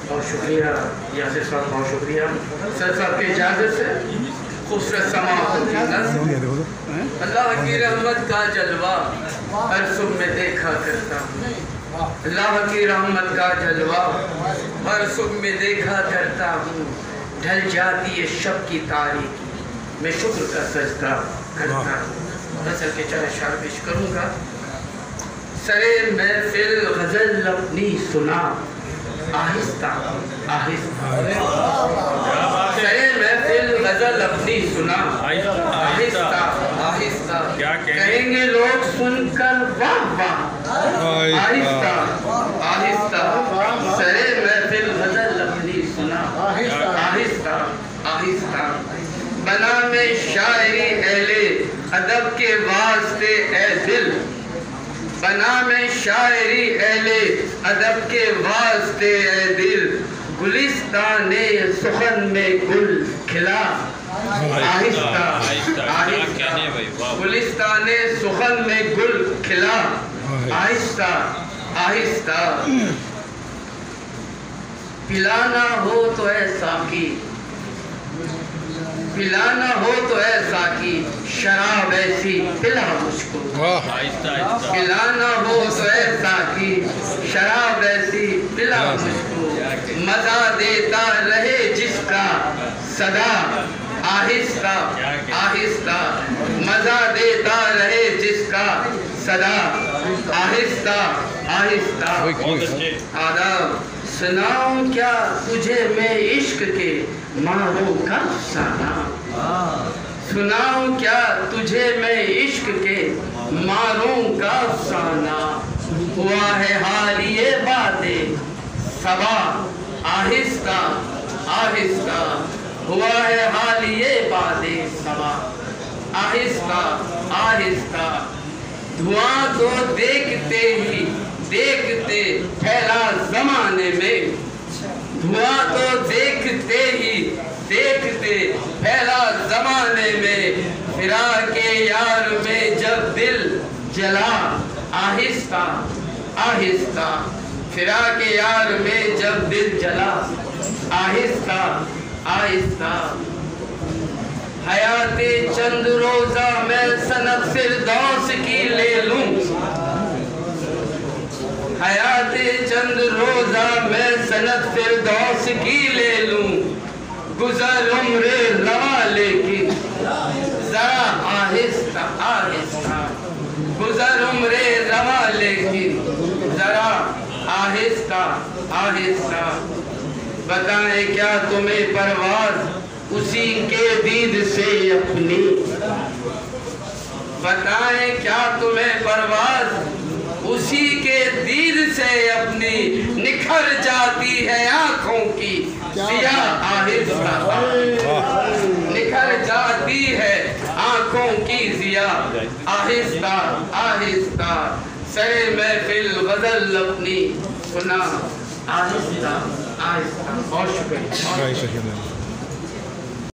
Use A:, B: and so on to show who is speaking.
A: बहुत शुक्रिया यासिर साहब, बहुत शुक्रिया सर साहब की इजाज़त से खूबसूरत समाअत अल्लाह की रहमत का जलवा हर सुबह में देखा करता हूँ। अल्लाह की रहमत का जलवा हर सुबह में देखा करता हूँ। ढल जाती है शब की तारीकी, मैं शुक्र का सजदा करता हूँ। गज़ल के चंद अशआर पेश करूँगा। सरे महफिल गज़ल अपनी सुना आहिस्ता आहिस्ता, सरे महफिल गज़ल अपनी सुना आहिस्ता आहिस्ता, कहेंगे लोग सुनकर वाह वाह आहिस्ता आहिस्ता। सरे महफिल गज़ल अपनी सुना आहिस्ता आहिस्ता, बना में शायरी अहले अदब के वास्ते ए दिल, बना में शायरी अहले अदब के वास्ते ए दिल, गुलिस्ताने सुखन में गुल खिला आहिस्ता आहिस्ता, गुलिस्ताने सुखन में गुल खिला आहिस्ता आहिस्ता। पिलाना हो तो ऐसा की, पिलाना हो तो ऐसा की शराब ऐसी पिला मुझको, पिलाना हो तो ऐसा की शराब ऐसी पिला मुझको, मजा देता रहे जिसका सदा आहिस्ता आहिस्ता, मजा देता रहे जिसका सदा आहिस्ता आहिस्ता। आदाब, सुनाऊं क्या तुझे मैं इश्क के मारों का अफसाना, सुनाऊं क्या तुझे मैं इश्क के मारों का अफसाना, हुआ है हाल ये बातें सबा आहिस्ता आहिस्ता, हुआ है हाल ये बातें सबा आहिस्ता आहिस्ता। धुआं तो देखते ही देखते फैला जमाने में, धुआं तो देखते ही देखते फैला जमाने में, फिरा के यार में जब दिल जला आहिस्ता आहिस्ता, फिरा के यार में जब दिल जला आहिस्ता आहिस्ता। हयाते चंद रोजा मैं सनत फिरदौस की ले लूं, हयाते चंद रोजा मैं सनत फिरदौस की ले लूं, गुजर उम्रे रवा लेकिन जरा आहिस्ता आहिस्ता, गुजर उम्रे रवा लेकिन जरा आहिस्ता आहिस्ता। बताएं क्या तुम्हें परवाज़ उसी के दीद से अपनी, बताएं क्या तुम्हें परवाज़ उसी के दीद से अपनी, निखर जाती है आँखों की सिया आहिस्ता, निखर जाती है आँखों की जिया आहिस्ता आहिस्ता। सरे महफिल गज़ल अपनी सुना आहिस्ता आहिस्ता। बहुत शुक्रिया।